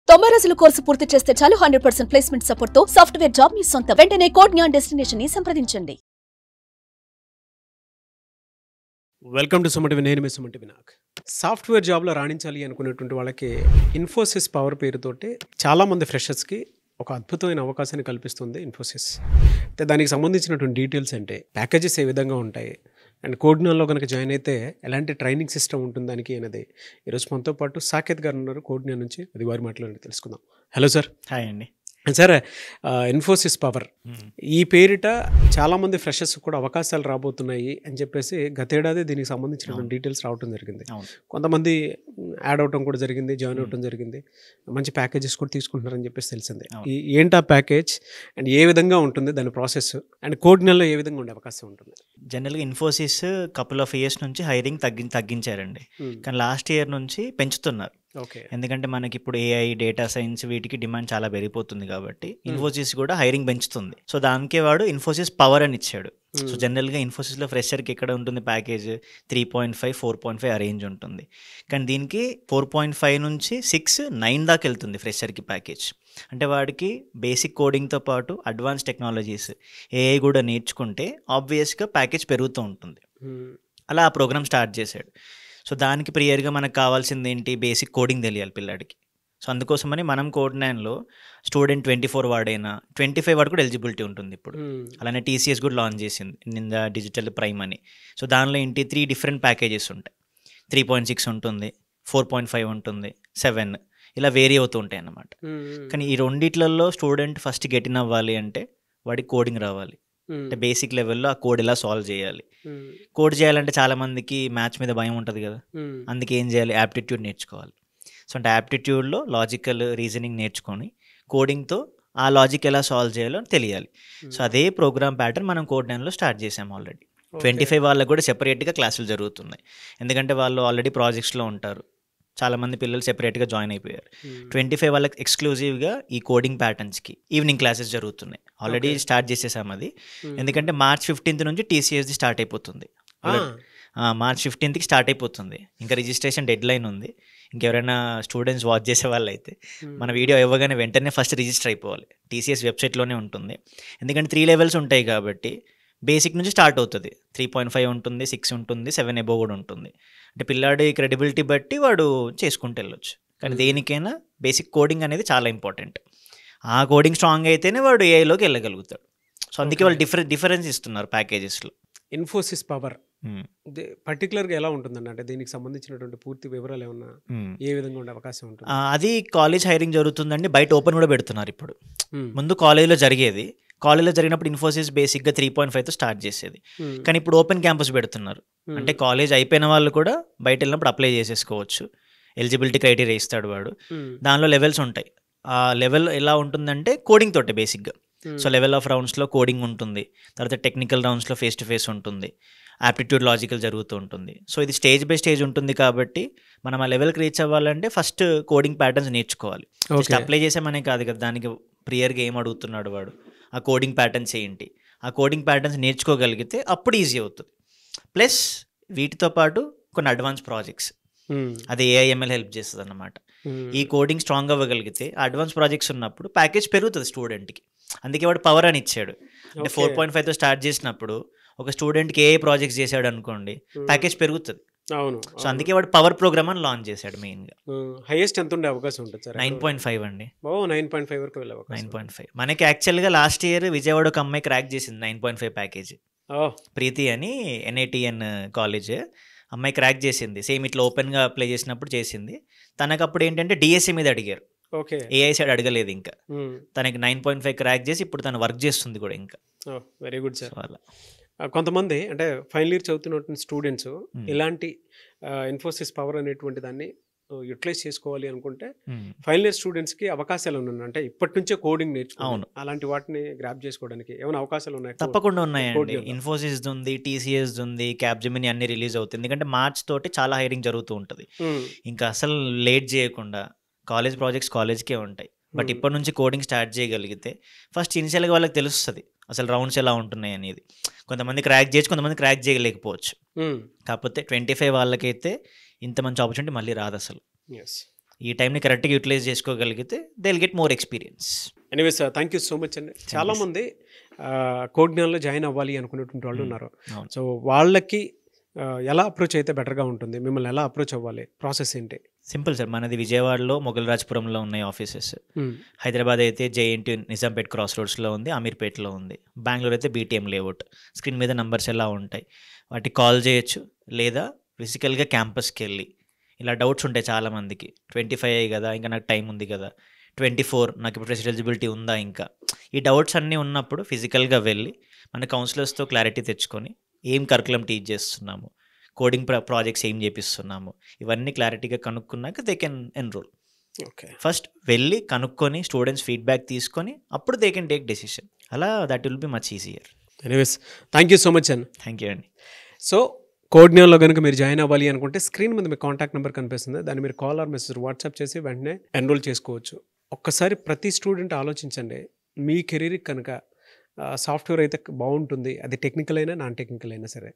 90 రోజుల కోర్సు పూర్తి చేస్తే చాలు 100% ప్లేస్మెంట్ సపోర్ట్ తో సాఫ్ట్వేర్ జాబ్ మీ సొంతం. వెంటనే కోడ్ జ్ఞాన్ డెస్టినేషన్ ని సంప్రదించండి. వెల్కమ్ టు సుమటి నేను మీ సుమటి వినాయక్. సాఫ్ట్వేర్ జాబ్లో రాణించాలి అనుకునేటువంటి వాళ్ళకి ఇన్ఫోసిస్ పవర్ పేరుతోటి చాలామంది ఫ్రెషర్స్కి ఒక అద్భుతమైన అవకాశాన్ని కల్పిస్తుంది ఇన్ఫోసిస్. అంటే దానికి సంబంధించినటువంటి డీటెయిల్స్ అంటే ప్యాకేజెస్ ఏ విధంగా ఉంటాయి అండ్ కోడ్నాల్లో కనుక జాయిన్ అయితే ఎలాంటి ట్రైనింగ్ సిస్టమ్ ఉంటుంది దానికి అనేది ఈరోజు మనతో పాటు సాకేత్ గారు ఉన్నారు కోడ్నా నుంచి. అది వారి మాట్లాడి తెలుసుకుందాం. Hello sir. హాయ్ అండి. సార్, ఇన్ఫోసిస్ పవర్ ఈ పేరిట చాలామంది ఫ్రెషర్స్ కూడా అవకాశాలు రాబోతున్నాయి అని చెప్పేసి గతేడాది దీనికి సంబంధించినటువంటి డీటెయిల్స్ రావడం జరిగింది. కొంతమంది యాడ్ అవటం కూడా జరిగింది, జాయిన్ అవటం జరిగింది, మంచి ప్యాకేజెస్ కూడా తీసుకుంటున్నారని చెప్పేసి తెలిసింది. ఏంటి ఆ ప్యాకేజ్ అండ్ ఏ విధంగా ఉంటుంది దాని ప్రాసెస్ అండ్ కోడ్నాల్లో ఏ విధంగా ఉండే అవకాశం ఉంటుంది? జనరల్గా ఇన్ఫోసిస్ కపుల్ ఆఫ్ ఇయర్స్ నుంచి హైరింగ్ తగ్గించారండి, కానీ లాస్ట్ ఇయర్ నుంచి పెంచుతున్నారు. ఎందుకంటే మనకి ఇప్పుడు ఏఐ, డేటా సైన్స్ వీటికి డిమాండ్ చాలా పెరిగిపోతుంది కాబట్టి ఇన్ఫోసిస్ కూడా హైరింగ్ పెంచుతుంది. సో దానికే వాడు ఇన్ఫోసిస్ పవర్ అని ఇచ్చాడు. సో జనరల్గా ఇన్ఫోసిస్లో ఫ్రెషర్కి ఎక్కడ ఉంటుంది ప్యాకేజ్ 3.5, 4.5 ఆ రేంజ్ ఉంటుంది. కానీ దీనికి 4.5 నుంచి 6, 9 దాకా వెళ్తుంది ఫ్రెషర్కి ప్యాకేజ్. అంటే వాడికి బేసిక్ కోడింగ్తో పాటు అడ్వాన్స్ టెక్నాలజీస్, ఏఐ కూడా నేర్చుకుంటే ఆబ్వియస్గా ప్యాకేజ్ పెరుగుతూ ఉంటుంది. అలా ఆ ప్రోగ్రామ్ స్టార్ట్ చేశాడు. సో దానికి ప్రియర్గా మనకు కావాల్సింది ఏంటి? బేసిక్ కోడింగ్ తెలియాలి పిల్లాడికి. సో అందుకోసమని మనం కోడ్9లో స్టూడెంట్ 24 వాడైనా 25 వాడు కూడా ఎలిజిబిలిటీ ఉంటుంది ఇప్పుడు. అలానే TCS కూడా లాంచ్ చేసింది నింద డిజిటల్ ప్రైమ్ అని. సో దానిలో ఏంటి 3 డిఫరెంట్ ప్యాకేజెస్ ఉంటాయి. 3.6 ఉంటుంది, 4.5 ఉంటుంది, 7 ఇలా వేరీ అవుతూ ఉంటాయి అన్నమాట. కానీ ఈ రెండిట్లలో స్టూడెంట్ ఫస్ట్ గెటిన్ అవ్వాలి అంటే వాడికి కోడింగ్ రావాలి. అంటే బేసిక్ లెవెల్లో ఆ కోడ్ ఎలా సాల్వ్ చేయాలి. కోడ్ చేయాలంటే చాలామందికి మ్యాథ్స్ మీద భయం ఉంటుంది కదా, అందుకే ఏం చేయాలి? యాప్టిట్యూడ్ నేర్చుకోవాలి. సో అంటే యాప్టిట్యూడ్లో లాజికల్ రీజనింగ్ నేర్చుకొని కోడింగ్తో ఆ లాజిక్ ఎలా సాల్వ్ చేయాలో తెలియాలి. సో అదే ప్రోగ్రామ్ ప్యాటర్న్ మనం కోడ్9లో స్టార్ట్ చేసాము ఆల్రెడీ. 25 వాళ్ళకు కూడా సెపరేట్గా క్లాసులు జరుగుతున్నాయి. ఎందుకంటే వాళ్ళు ఆల్రెడీ ప్రాజెక్ట్స్లో ఉంటారు. చాలామంది పిల్లలు సెపరేట్గా జాయిన్ అయిపోయారు. 25 వాళ్ళకి ఎక్స్క్లూజివ్గా ఈ కోడింగ్ ప్యాటర్న్స్కి ఈవినింగ్ క్లాసెస్ జరుగుతున్నాయి. ఆల్రెడీ స్టార్ట్ చేసేసాము అది. ఎందుకంటే March 15th నుంచి TCSది స్టార్ట్ అయిపోతుంది. March 15th స్టార్ట్ అయిపోతుంది. ఇంకా రిజిస్ట్రేషన్ డెడ్ లైన్ ఉంది. ఇంకెవరైనా స్టూడెంట్స్ వాచ్ చేసే వాళ్ళు అయితే మన వీడియో ఇవ్వగానే వెంటనే ఫస్ట్ రిజిస్టర్ అయిపోవాలి. TCS వెబ్సైట్లోనే ఉంటుంది. ఎందుకంటే 3 లెవెల్స్ ఉంటాయి కాబట్టి బేసిక్ నుంచి స్టార్ట్ అవుతుంది. 3.5 ఉంటుంది, 6 ఉంటుంది, 7 అబోవ్ కూడా ఉంటుంది. అంటే పిల్లాడి క్రెడిబిలిటీ బట్టి వాడు చేసుకుంటూ వెళ్ళొచ్చు. కానీ దేనికైనా బేసిక్ కోడింగ్ అనేది చాలా ఇంపార్టెంట్. ఆ కోడింగ్ స్ట్రాంగ్ అయితేనే వాడు ఏఐలోకి వెళ్ళగలుగుతాడు. సో అందుకే వాళ్ళు డిఫరెన్స్ ఇస్తున్నారు ప్యాకేజెస్లో. ఇన్ఫోసిస్ పవర్ పర్టికులర్గా ఎలా ఉంటుందండి? అంటే దీనికి సంబంధించినటువంటి పూర్తి వివరాలు ఏమన్నా ఏ విధంగా ఉండే అవకాశం ఉంటుంది? అది కాలేజ్ హైరింగ్ జరుగుతుందండి. బయట ఓపెన్ కూడా పెడుతున్నారు ఇప్పుడు. ముందు కాలేజ్లో జరిగేది. కాలేజ్లో జరిగినప్పుడు ఇన్ఫోసిస్ బేసిక్గా 3.5తో స్టార్ట్ చేసేది. కానీ ఇప్పుడు ఓపెన్ క్యాంపస్ పెడుతున్నారు. అంటే కాలేజ్ అయిపోయిన వాళ్ళు కూడా బయట వెళ్ళినప్పుడు అప్లై చేసేసుకోవచ్చు. ఎలిజిబిలిటీ క్రైటీరియా ఇస్తాడు వాడు. దానిలో లెవెల్స్ ఉంటాయి. ఆ లెవెల్ ఎలా ఉంటుందంటే కోడింగ్ తోటే బేసిక్గా. సో లెవెల్ ఆఫ్ రౌండ్స్లో కోడింగ్ ఉంటుంది, తర్వాత టెక్నికల్ రౌండ్స్లో ఫేస్ టు ఫేస్ ఉంటుంది, యాప్టిట్యూడ్ లాజికల్ జరుగుతూ ఉంటుంది. సో ఇది స్టేజ్ బై స్టేజ్ ఉంటుంది కాబట్టి మనం ఆ లెవెల్కి రీచ్ అవ్వాలంటే ఫస్ట్ కోడింగ్ ప్యాటర్న్స్ నేర్చుకోవాలి. జస్ట్ అప్లై చేసామనే కాదు కదా, దానికి ప్రియర్గా ఏం అడుగుతున్నాడు వాడు, ఆ కోడింగ్ ప్యాటర్న్స్ ఏంటి, ఆ కోడింగ్ ప్యాటర్న్స్ నేర్చుకోగలిగితే అప్పుడు ఈజీ అవుతుంది. ప్లస్ వీటితో పాటు కొన్ని అడ్వాన్స్ ప్రాజెక్ట్స్, అది AIML హెల్ప్ చేస్తుంది అన్నమాట. ఈ కోడింగ్ స్ట్రాంగ్ అవ్వగలిగితే అడ్వాన్స్ ప్రాజెక్ట్స్ ఉన్నప్పుడు ప్యాకేజ్ పెరుగుతుంది స్టూడెంట్కి. అందుకే వాడు పవర్ అని ఇచ్చాడు. అంటే 4.5తో స్టార్ట్ చేసినప్పుడు ఒక స్టూడెంట్కి ఏ ప్రాజెక్ట్స్ చేశాడు అనుకోండి, ప్యాకేజ్ పెరుగుతుంది. అవును. సో అందుకే వాడు పవర్ ప్రోగ్రామ్ అని లాంచ్ చేశాడు. మెయిన్గా హైయెస్ట్ ఎంత ఉండే అవకాశం ఉంటుంది సార్? 9.5 అండి. 9.5 వరకు వెళ్ళే అవకాశం. 9.5 మనకి యాక్చువల్గా లాస్ట్ ఇయర్ విజయవాడ ఒక అమ్మాయి క్రాక్ చేసింది 9.5 ప్యాకేజ్. ప్రీతి అని NITN కాలేజ్ అమ్మాయి క్రాక్ చేసింది. సేమ్ ఇట్లా ఓపెన్గా అప్లై చేసినప్పుడు చేసింది. తనకు అప్పుడు ఏంటంటే DSA మీద అడిగారు, AI సైడ్ అడగలేదు. ఇంకా తనకి 9.5 క్రాక్ చేసి ఇప్పుడు తను వర్క్ చేస్తుంది కూడా. ఇంకా వెరీ గుడ్ సార్. అలా కొంతమంది అంటే ఫైనల్ ఇయర్ చదువుతున్నటువంటి స్టూడెంట్స్ ఇలాంటి ఇన్ఫోసిస్ పవర్ అనేటువంటి దాన్ని యూటిలైజ్ చేసుకోవాలి అనుకుంటే ఫైనల్ ఇయర్ స్టూడెంట్స్కి అవకాశాలు ఉన్నాయి. అంటే ఇప్పటి నుంచే కోడింగ్ నేర్చుకోవాలి, అలాంటి వాటిని గ్రాప్ చేసుకోవడానికి ఏమైనా అవకాశాలు ఉన్నాయి? తప్పకుండా ఉన్నాయండి. ఇన్ఫోసిస్ ఉంది, TCS ఉంది, క్యాప్జెమిని అన్ని రిలీజ్ అవుతుంది. ఎందుకంటే మార్చ్ తోటి చాలా హైరింగ్ జరుగుతూ ఉంటుంది. ఇంకా అసలు లేట్ చేయకుండా కాలేజ్ ప్రాజెక్ట్స్ కాలేజ్కే ఉంటాయి. బట్ ఇప్పటి నుంచి కోడింగ్ స్టార్ట్ చేయగలిగితే ఫస్ట్ ఇనిషియల్గా వాళ్ళకి తెలుస్తుంది అసలు రౌండ్స్ ఎలా ఉంటున్నాయి అనేది. కొంతమంది క్రాక్ చేయొచ్చు, కొంతమంది క్రాక్ చేయలేకపోవచ్చు. కాకపోతే 25 వాళ్ళకైతే ఇంత మంచి ఆపర్చునిటీ మళ్ళీ రాదు అసలు. ఈ టైంని కరెక్ట్గా యూటిలైజ్ చేసుకోగలిగితే they will get more experience. Anyways thank you so much అండి. చాలామంది కోడ్ జ్ఞానంలో జాయిన్ అవ్వాలి అనుకునేటువంటి వాళ్ళు ఉన్నారు. సో వాళ్ళకి ఎలా అప్రోచ్ అయితే బెటర్గా ఉంటుంది, మిమ్మల్ని ఎలా అప్రోచ్ అవ్వాలి, ప్రాసెస్ ఏంటి? సింపుల్ సార్, మనది విజయవాడలో మొగల్రాజ్పురంలో ఉన్నాయి ఆఫీసెస్. హైదరాబాద్ అయితే జేఎన్టీ నిజాంపేట్ క్రాస్ రోడ్స్లో ఉంది, అమీర్పేట్లో ఉంది. బెంగళూరు అయితే బీటీఎం లేఅవుట్. స్క్రీన్ మీద నంబర్స్ ఎలా ఉంటాయి, వాటికి కాల్ చేయొచ్చు, లేదా ఫిజికల్గా క్యాంపస్కి వెళ్ళి ఇలా డౌట్స్ ఉంటాయి చాలామందికి. 25 కదా, ఇంకా నాకు టైం ఉంది కదా, 24 నాకు ఇప్పుడు ఫ్రెష్ ఎలిజిబిలిటీ ఉందా, ఇంకా ఈ డౌట్స్ అన్నీ ఉన్నప్పుడు ఫిజికల్గా వెళ్ళి మన కౌన్సిలర్స్తో క్లారిటీ తెచ్చుకొని ఏం కరికులం టీచ్ చేస్తున్నాము, కోడింగ్ ప్రాజెక్ట్స్ ఏం చేపిస్తున్నాము, ఇవన్నీ క్లారిటీగా కనుక్కున్నాక they can enrol. Okay, first వెళ్ళి కనుక్కొని స్టూడెంట్స్ ఫీడ్బ్యాక్ తీసుకొని అప్పుడు దే కెన్ టేక్ డెసిషన్. అలా that will be much easier. Anyways thank you so much అండి. థ్యాంక్ యూ అండి. సో కోడ్ జ్ఞానంలో కనుక మీరు జాయిన్ అవ్వాలి అనుకుంటే స్క్రీన్ మీద మీ కాంటాక్ట్ నెంబర్ కనిపిస్తుంది, దాన్ని మీరు కాల్ ఆర్ మెసేజ్ వాట్సాప్ చేసి వెంటనే ఎన్రోల్ చేసుకోవచ్చు. ఒక్కసారి ప్రతి స్టూడెంట్ ఆలోచించండి, మీ కెరీర్కి కనుక సాఫ్ట్వేర్ అయితే బాగుంటుంది, అది టెక్నికల్ అయినా నాన్ టెక్నికల్ అయినా సరే,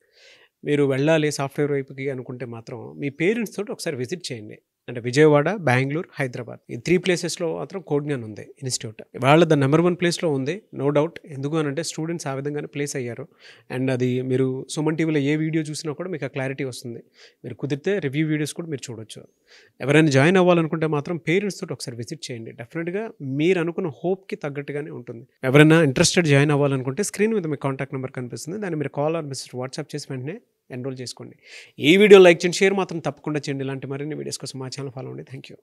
మీరు వెళ్ళాలి సాఫ్ట్వేర్ వైపుకి అనుకుంటే మాత్రం మీ పేరెంట్స్ తోటి ఒకసారి విజిట్ చేయండి. అంటే విజయవాడ, బెంగళూరు, హైదరాబాద్ ఈ 3 ప్లేసెస్లో మాత్రం కోడ్ జ్ఞాన్ ఉంది ఇన్స్టిట్యూట్. వాళ్ళ ద నెంబర్ 1 ప్లేస్లో ఉంది, నో డౌట్. ఎందుకు అనంటే స్టూడెంట్స్ ఆ విధంగానే ప్లేస్ అయ్యారు. అండ్ అది మీరు సుమన్ టీవీలో ఏ వీడియో చూసినా కూడా మీకు ఆ క్లారిటీ వస్తుంది. మీరు కుదిరితే రివ్యూ వీడియోస్ కూడా మీరు చూడొచ్చు. ఎవరైనా జాయిన్ అవ్వాలనుకుంటే మాత్రం పేరెంట్స్ తోటి ఒకసారి విజిట్ చేయండి. డెఫినెట్గా మీరు అనుకున్న హోప్కి తగ్గట్టుగానే ఉంటుంది. ఎవరైనా ఇంట్రెస్టెడ్ జాయిన్ అవ్వాలనుకుంటే స్క్రీన్ మీద మీ కాంటాక్ట్ నెంబర్ కనిపిస్తుంది, దాన్ని మీరు కాల్ ఆర్ మెసేజ్ వాట్సాప్ చేసి వెంటనే ఎన్రోల్ చేసుకోండి. ఈ వీడియో లైక్ చేయండి, షేర్ మాత్రం తప్పకుండా చేయండి. ఇలాంటి మరిన్ని వీడియోస్ కోసం మా ఛానల్ ఫాలో అవ్వండి. Thank you.